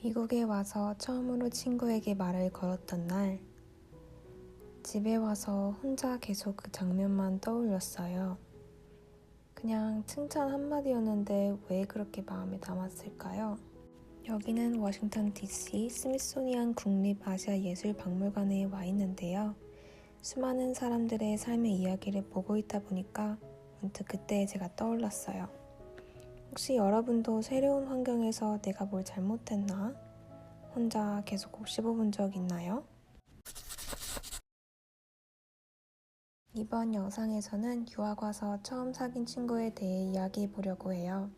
미국에 와서 처음으로 친구에게 말을 걸었던 날, 집에 와서 혼자 계속 그 장면만 떠올렸어요. 그냥 칭찬 한마디였는데 왜 그렇게 마음에 남았을까요? 여기는 워싱턴 DC 스미소니안 국립아시아예술박물관에 와 있는데요. 수많은 사람들의 삶의 이야기를 보고 있다 보니까 문득 그때 제가 떠올랐어요. 혹시 여러분도 새로운 환경에서 내가 뭘 잘못했나? 혼자 계속 곱씹어본 적 있나요? 이번 영상에서는 유학 와서 처음 사귄 친구에 대해 이야기해 보려고 해요.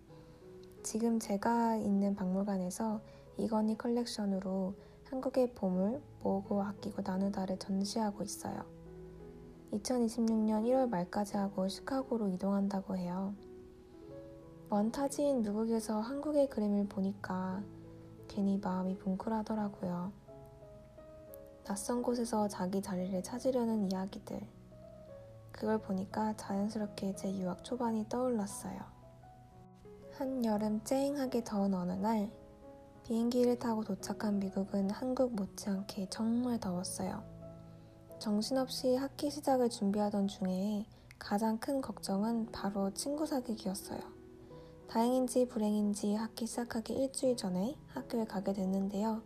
지금 제가 있는 박물관에서 이건희 컬렉션으로 한국의 보물, 모으고 아끼고 나누다를 전시하고 있어요. 2026년 1월 말까지 하고 시카고로 이동한다고 해요. 먼 타지인 미국에서 한국의 그림을 보니까 괜히 마음이 뭉클하더라고요. 낯선 곳에서 자기 자리를 찾으려는 이야기들. 그걸 보니까 자연스럽게 제 유학 초반이 떠올랐어요. 한여름 쨍하게 더운 어느 날, 비행기를 타고 도착한 미국은 한국 못지않게 정말 더웠어요. 정신없이 학기 시작을 준비하던 중에 가장 큰 걱정은 바로 친구 사귀기였어요. 다행인지 불행인지 학기 시작하기 일주일 전에 학교에 가게 됐는데요.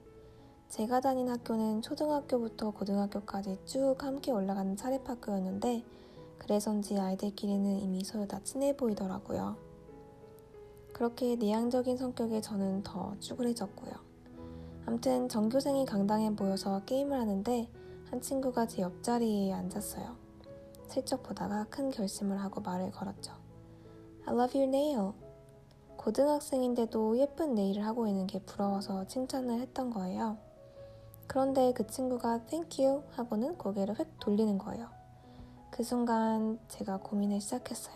제가 다닌 학교는 초등학교부터 고등학교까지 쭉 함께 올라가는 사립학교였는데 그래서인지 아이들끼리는 이미 서로 다 친해 보이더라고요. 그렇게 내향적인 성격의 저는 더 쭈그레졌고요. 암튼 전교생이 강당에 모여서 게임을 하는데 한 친구가 제 옆자리에 앉았어요. 슬쩍 보다가 큰 결심을 하고 말을 걸었죠. I love your nail. 고등학생인데도 예쁜 네일을 하고 있는 게 부러워서 칭찬을 했던 거예요. 그런데 그 친구가 Thank you 하고는 고개를 휙 돌리는 거예요. 그 순간 제가 고민을 시작했어요.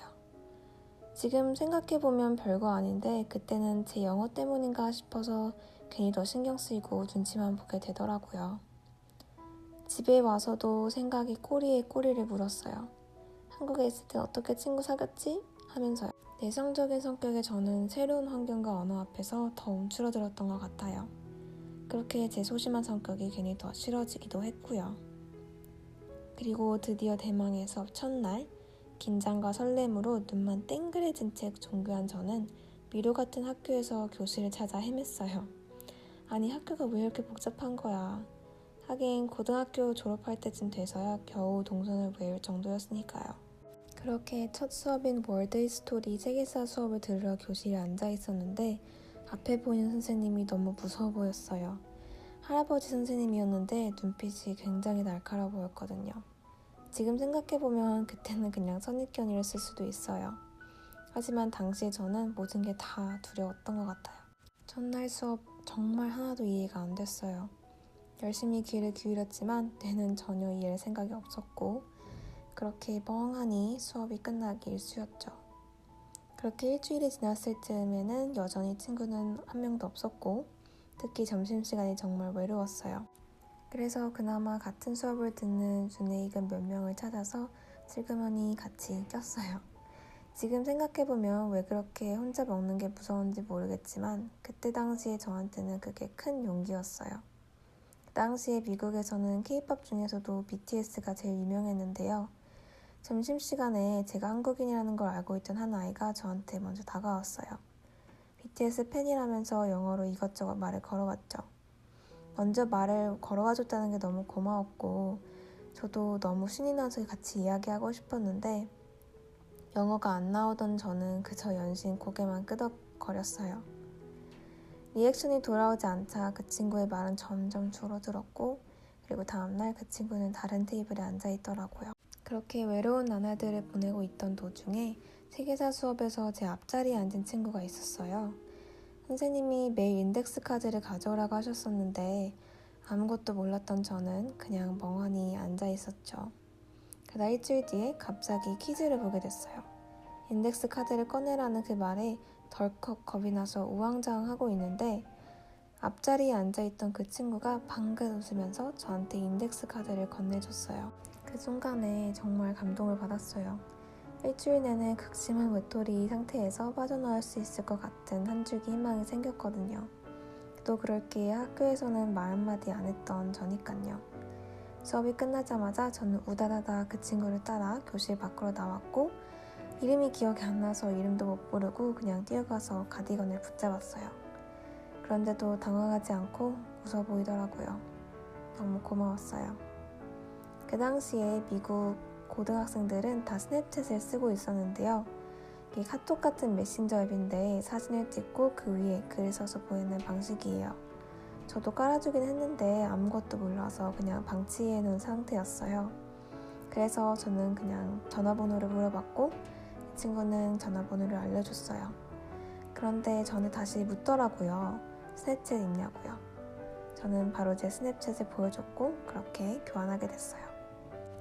지금 생각해보면 별거 아닌데 그때는 제 영어 때문인가 싶어서 괜히 더 신경 쓰이고 눈치만 보게 되더라고요. 집에 와서도 생각이 꼬리에 꼬리를 물었어요. 한국에 있을 땐 어떻게 친구 사귀었지? 하면서요. 내성적인 성격의 저는 새로운 환경과 언어 앞에서 더 움츠러들었던 것 같아요. 그렇게 제 소심한 성격이 괜히 더 싫어지기도 했고요. 그리고 드디어 대망의 수업 첫날, 긴장과 설렘으로 눈만 땡그레진 채 종교한 저는 미로 같은 학교에서 교실을 찾아 헤맸어요. 아니 학교가 왜 이렇게 복잡한 거야. 하긴 고등학교 졸업할 때쯤 돼서야 겨우 동선을 외울 정도였으니까요. 그렇게 첫 수업인 월드 히스토리 세계사 수업을 들으러 교실에 앉아 있었는데 앞에 보이는 선생님이 너무 무서워 보였어요. 할아버지 선생님이었는데 눈빛이 굉장히 날카로워 보였거든요. 지금 생각해보면 그때는 그냥 선입견이었을 수도 있어요. 하지만 당시에 저는 모든 게 다 두려웠던 것 같아요. 첫날 수업 정말 하나도 이해가 안 됐어요. 열심히 귀를 기울였지만 뇌는 전혀 이해할 생각이 없었고 그렇게 멍하니 수업이 끝나기 일쑤였죠. 그렇게 일주일이 지났을 즈음에는 여전히 친구는 한 명도 없었고 특히 점심시간이 정말 외로웠어요. 그래서 그나마 같은 수업을 듣는 준에익은 몇 명을 찾아서 슬그머니 같이 꼈어요. 지금 생각해보면 왜 그렇게 혼자 먹는 게 무서운지 모르겠지만 그때 당시에 저한테는 그게 큰 용기였어요. 그 당시에 미국에서는 K-POP 중에서도 BTS가 제일 유명했는데요. 점심시간에 제가 한국인이라는 걸 알고 있던 한 아이가 저한테 먼저 다가왔어요. BTS 팬이라면서 영어로 이것저것 말을 걸어왔죠. 먼저 말을 걸어와줬다는 게 너무 고마웠고 저도 너무 신이 나서 같이 이야기하고 싶었는데 영어가 안 나오던 저는 그저 연신 고개만 끄덕거렸어요. 리액션이 돌아오지 않자 그 친구의 말은 점점 줄어들었고 그리고 다음날 그 친구는 다른 테이블에 앉아있더라고요. 그렇게 외로운 나날들을 보내고 있던 도중에 세계사 수업에서 제 앞자리에 앉은 친구가 있었어요. 선생님이 매일 인덱스 카드를 가져오라고 하셨었는데 아무것도 몰랐던 저는 그냥 멍하니 앉아 있었죠. 그러다 일주일 뒤에 갑자기 퀴즈를 보게 됐어요. 인덱스 카드를 꺼내라는 그 말에 덜컥 겁이 나서 우왕좌왕하고 있는데 앞자리에 앉아있던 그 친구가 방긋 웃으면서 저한테 인덱스 카드를 건네줬어요. 그 순간에 정말 감동을 받았어요. 일주일 내내 극심한 외톨이 상태에서 빠져나올 수 있을 것 같은 한 줄기 희망이 생겼거든요. 또 그렇게 학교에서는 말 한마디 안 했던 저니깐요. 수업이 끝나자마자 저는 우다다다 그 친구를 따라 교실 밖으로 나왔고 이름이 기억이 안 나서 이름도 못 부르고 그냥 뛰어가서 가디건을 붙잡았어요. 그런데도 당황하지 않고 웃어 보이더라고요. 너무 고마웠어요. 그 당시에 미국 고등학생들은 다 스냅챗을 쓰고 있었는데요. 이게 카톡 같은 메신저 앱인데 사진을 찍고 그 위에 글을 써서 보내는 방식이에요. 저도 깔아주긴 했는데 아무것도 몰라서 그냥 방치해 놓은 상태였어요. 그래서 저는 그냥 전화번호를 물어봤고 이 친구는 전화번호를 알려줬어요. 그런데 저는 다시 묻더라고요. 스냅챗 있냐고요. 저는 바로 제 스냅챗을 보여줬고 그렇게 교환하게 됐어요.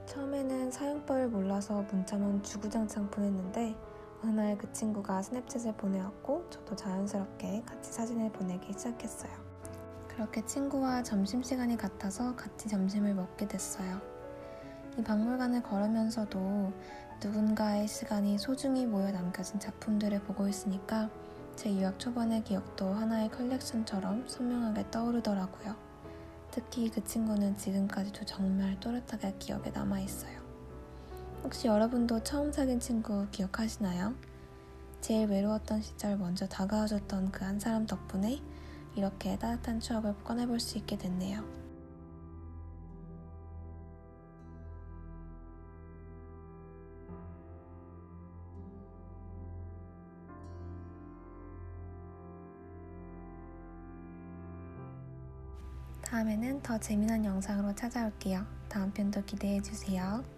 처음에는 사용법을 몰라서 문자만 주구장창 보냈는데 어느 날 그 친구가 스냅챗을 보내왔고 저도 자연스럽게 같이 사진을 보내기 시작했어요. 그렇게 친구와 점심시간이 같아서 같이 점심을 먹게 됐어요. 이 박물관을 걸으면서도 누군가의 시간이 소중히 모여 남겨진 작품들을 보고 있으니까 제 유학 초반의 기억도 하나의 컬렉션처럼 선명하게 떠오르더라고요. 특히 그 친구는 지금까지도 정말 또렷하게 기억에 남아있어요. 혹시 여러분도 처음 사귄 친구 기억하시나요? 제일 외로웠던 시절 먼저 다가와줬던 그 한 사람 덕분에 이렇게 따뜻한 추억을 꺼내볼 수 있게 됐네요. 다음에는 더 재미난 영상으로 찾아올게요. 다음 편도 기대해주세요.